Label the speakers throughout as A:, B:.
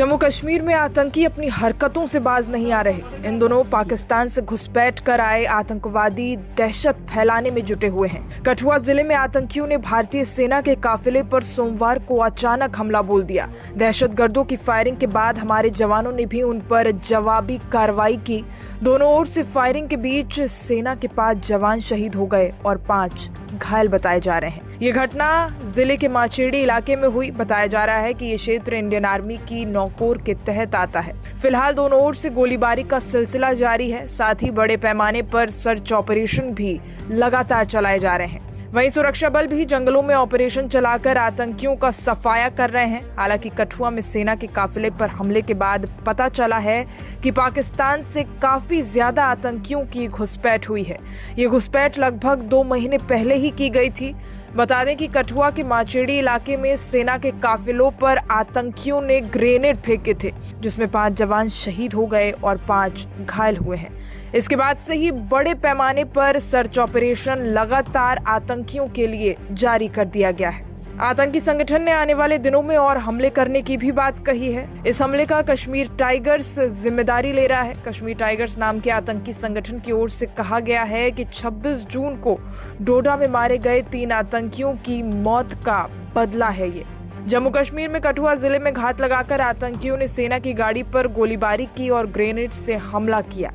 A: जम्मू कश्मीर में आतंकी अपनी हरकतों से बाज नहीं आ रहे। इन दोनों पाकिस्तान से घुसपैठ कर आए आतंकवादी दहशत फैलाने में जुटे हुए हैं। कठुआ जिले में आतंकियों ने भारतीय सेना के काफिले पर सोमवार को अचानक हमला बोल दिया। दहशतगर्दों की फायरिंग के बाद हमारे जवानों ने भी उन पर जवाबी कार्रवाई की। दोनों ओर से फायरिंग के बीच सेना के 5 जवान शहीद हो गए और 5 घायल बताए जा रहे हैं। ये घटना जिले के माचेड़ी इलाके में हुई। बताया जा रहा है कि ये क्षेत्र इंडियन आर्मी की नौकोर के तहत आता है। फिलहाल दोनों ओर से गोलीबारी का सिलसिला जारी है। साथ ही बड़े पैमाने पर सर्च ऑपरेशन भी लगातार चलाए जा रहे हैं। वहीं सुरक्षा बल भी जंगलों में ऑपरेशन चलाकर आतंकियों का सफाया कर रहे हैं। हालांकि कठुआ में सेना के काफिले पर हमले के बाद पता चला है कि पाकिस्तान से काफी ज्यादा आतंकियों की घुसपैठ हुई है। ये घुसपैठ लगभग 2 महीने पहले ही की गई थी। बता दें कि कठुआ के माचेड़ी इलाके में सेना के काफिलों पर आतंकियों ने ग्रेनेड फेंके थे, जिसमें 5 जवान शहीद हो गए और 5 घायल हुए हैं। इसके बाद से ही बड़े पैमाने पर सर्च ऑपरेशन लगातार आतंकियों के लिए जारी कर दिया गया है। आतंकी संगठन ने आने वाले दिनों में और हमले करने की भी बात कही है। इस हमले का कश्मीर टाइगर्स जिम्मेदारी ले रहा है। कश्मीर टाइगर्स नाम के आतंकी संगठन की ओर से कहा गया है कि 26 जून को डोडा में मारे गए 3 आतंकियों की मौत का बदला है ये। जम्मू कश्मीर में कठुआ जिले में घात लगाकर आतंकियों ने सेना की गाड़ी पर गोलीबारी की और ग्रेनेड से हमला किया।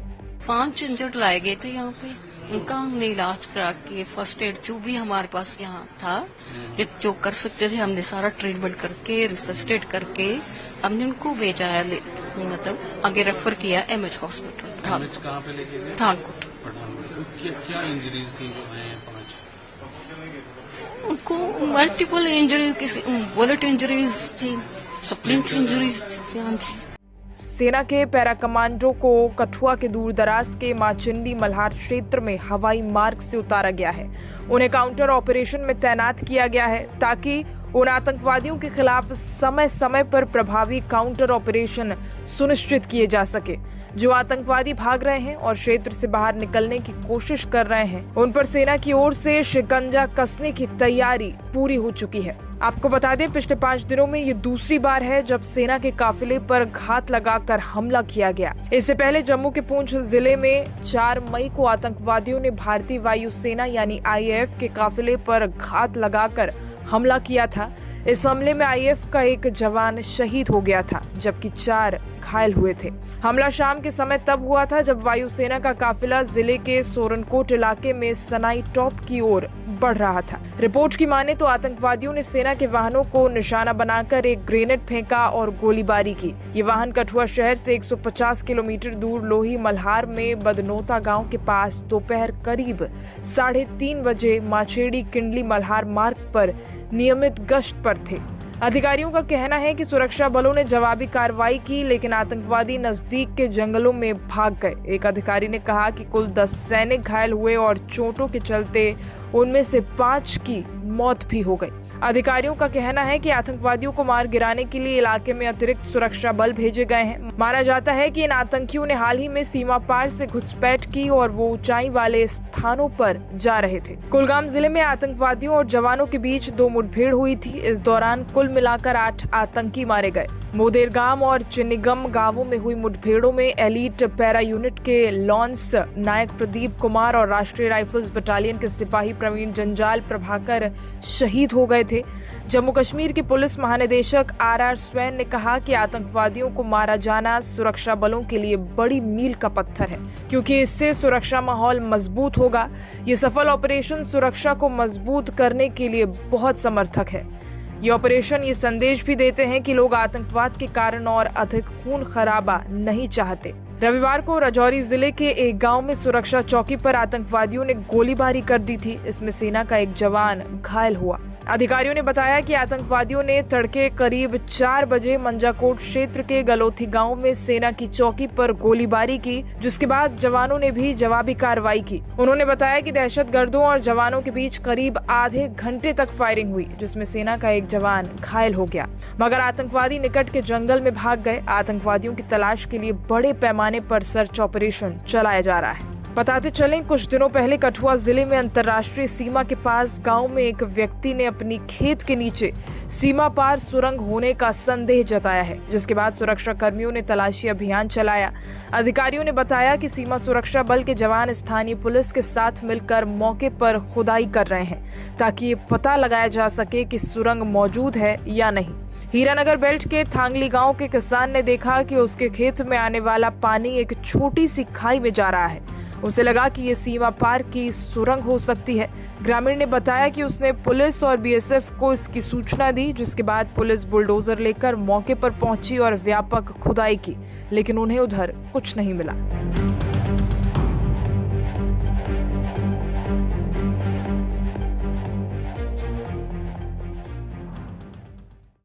B: 5 इंजर्ड लाए गए थे यहाँ पे। उनका हमने इलाज करा के फर्स्ट एड जो भी हमारे पास यहाँ था, जो कर सकते थे, हमने सारा ट्रीटमेंट करके रिसस्टेट करके हमने उनको भेजा है, मतलब आगे रेफर किया MH हॉस्पिटल पठानकोट।
C: क्या इंजरीज थी जो हैं 5?
B: उनको मल्टीपल इंजरीज, किसी बुलेट इंजरीज थी, स्प्लिंट इंजरीज थी।
A: सेना के पैरा कमांडो को कठुआ के दूरदराज के माचिंडी मल्हार क्षेत्र में हवाई मार्ग से उतारा गया है। उन्हें काउंटर ऑपरेशन में तैनात किया गया है ताकि उन आतंकवादियों के खिलाफ समय समय पर प्रभावी काउंटर ऑपरेशन सुनिश्चित किए जा सके। जो आतंकवादी भाग रहे हैं और क्षेत्र से बाहर निकलने की कोशिश कर रहे हैं, उन पर सेना की ओर से शिकंजा कसने की तैयारी पूरी हो चुकी है। आपको बता दें, पिछले 5 दिनों में ये दूसरी बार है जब सेना के काफिले पर घात लगाकर हमला किया गया। इससे पहले जम्मू के पूंछ जिले में 4 मई को आतंकवादियों ने भारतीय वायु सेना यानी IAF के काफिले पर घात लगाकर हमला किया था। इस हमले में IAF का 1 जवान शहीद हो गया था, जबकि 4 घायल हुए थे। हमला शाम के समय तब हुआ था जब वायुसेना का काफिला जिले के सोरनकोट इलाके में सनाई टॉप की ओर बढ़ रहा था। रिपोर्ट की माने तो आतंकवादियों ने सेना के वाहनों को निशाना बनाकर एक ग्रेनेड फेंका और गोलीबारी की। ये वाहन कठुआ शहर से 150 किलोमीटर दूर लोही मल्हार में बदनोता गांव के पास दोपहर करीब 3:30 बजे माचेड़ी किंडली मल्हार मार्ग पर नियमित गश्त पर थे। अधिकारियों का कहना है कि सुरक्षा बलों ने जवाबी कार्रवाई की, लेकिन आतंकवादी नजदीक के जंगलों में भाग गए। एक अधिकारी ने कहा कि कुल 10 सैनिक घायल हुए और चोटों के चलते उनमें से 5 की मौत भी हो गई। अधिकारियों का कहना है कि आतंकवादियों को मार गिराने के लिए इलाके में अतिरिक्त सुरक्षा बल भेजे गए हैं। माना जाता है कि इन आतंकियों ने हाल ही में सीमा पार से घुसपैठ की और वो ऊंचाई वाले स्थानों पर जा रहे थे। कुलगाम जिले में आतंकवादियों और जवानों के बीच 2 मुठभेड़ हुई थी। इस दौरान कुल मिलाकर 8 आतंकी मारे गए। मोदेरगाम और चिन्निगम गांवों में हुई मुठभेड़ों में एलीट पैरा यूनिट के लॉन्स नायक प्रदीप कुमार और राष्ट्रीय राइफल्स बटालियन के सिपाही प्रवीण जंजाल प्रभाकर शहीद हो गए थे। जम्मू कश्मीर के पुलिस महानिदेशक RR स्वैन ने कहा कि आतंकवादियों को मारा जाना सुरक्षा बलों के लिए बड़ी मील का पत्थर है, क्योंकि इससे सुरक्षा माहौल मजबूत होगा। ये सफल ऑपरेशन सुरक्षा को मजबूत करने के लिए बहुत समर्थक है। ये ऑपरेशन ये संदेश भी देते हैं कि लोग आतंकवाद के कारण और अधिक खून खराबा नहीं चाहते। रविवार को राजौरी जिले के एक गांव में सुरक्षा चौकी पर आतंकवादियों ने गोलीबारी कर दी थी। इसमें सेना का 1 जवान घायल हुआ। अधिकारियों ने बताया कि आतंकवादियों ने तड़के करीब 4 बजे मंजाकोट क्षेत्र के गलोथी गांव में सेना की चौकी पर गोलीबारी की, जिसके बाद जवानों ने भी जवाबी कार्रवाई की। उन्होंने बताया कि दहशतगर्दों और जवानों के बीच करीब आधे घंटे तक फायरिंग हुई, जिसमें सेना का 1 जवान घायल हो गया, मगर आतंकवादी निकट के जंगल में भाग गए। आतंकवादियों की तलाश के लिए बड़े पैमाने पर सर्च ऑपरेशन चलाया जा रहा है। बताते चलें, कुछ दिनों पहले कठुआ जिले में अंतर्राष्ट्रीय सीमा के पास गांव में एक व्यक्ति ने अपनी खेत के नीचे सीमा पार सुरंग होने का संदेह जताया है, जिसके बाद सुरक्षा कर्मियों ने तलाशी अभियान चलाया। अधिकारियों ने बताया कि सीमा सुरक्षा बल के जवान स्थानीय पुलिस के साथ मिलकर मौके पर खुदाई कर रहे हैं ताकि ये पता लगाया जा सके कि सुरंग मौजूद है या नहीं। हीरानगर बेल्ट के थांगली गांव के किसान ने देखा कि उसके खेत में आने वाला पानी एक छोटी सी खाई में जा रहा है। उसे लगा कि ये सीमा पार की सुरंग हो सकती है। ग्रामीण ने बताया कि उसने पुलिस और बीएसएफ को इसकी सूचना दी, जिसके बाद पुलिस बुलडोजर लेकर मौके पर पहुंची और व्यापक खुदाई की, लेकिन उन्हें उधर कुछ नहीं मिला।